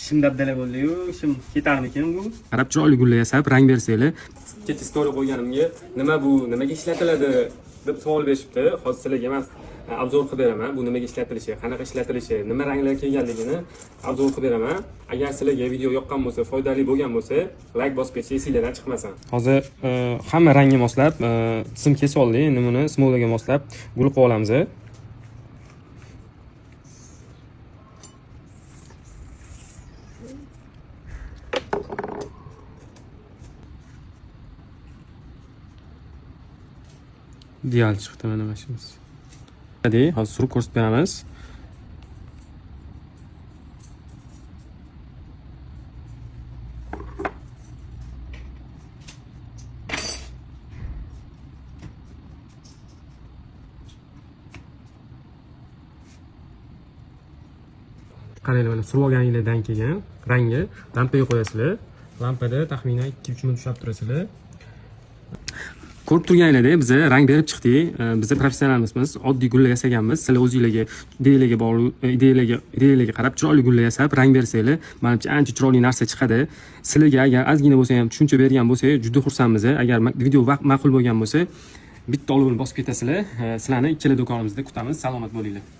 ishim dabdala bo'ldi-yu, ishim ketarmikin bu? Qarab chiroyli gullar yasab, rang bersanglar. Kecha story qo'yganimga, nima bu, nimaga ishlatiladi deb savol berishibdi. Hozir sizlarga emas, obzor qilib beraman. Bu nimaga ishlatilishi, qanaqa ishlatilishi, nima ranglar kelganligini obzor qilib beraman. Agar sizlarga video yoqqan bo'lsa, foydali bo'lgan bo'lsa, like bosib ketsa esingizdan chiqmasin. Hozir hamma rangga moslab, sim kesib oldik. Endi buni smolaga moslab gul qilib olamiz. Ideal chiqdi mana mashimiz. Hadi, hozir surib ko'rsatib beramiz. Qaranglar, mana surib olganinglardan keyin rangni lampaga qo'yasizlar. Lampada taxminan 2-3 minut ushlab turasizlar. Ko'rib turganinglarda biz rang berib chiqdik. Biz professionalmiz, oddiy gullar yasaganmiz. Sizlar o'zingizlarga ideyalarga qarab chiroyli gullar yasab, rang bersanglar, menimcha ancha chiroyli narsa chiqadi. Sizlarga agar ozgina bo'lsa ham tushuncha bergan bo'lsak, juda xursandmiz. Agar video ma'qul bo'lgan bo'lsa, bitta oluvni bosib ketasizlar. Sizlarni ikkala do'konimizda kutamiz. Salomat bo'linglar.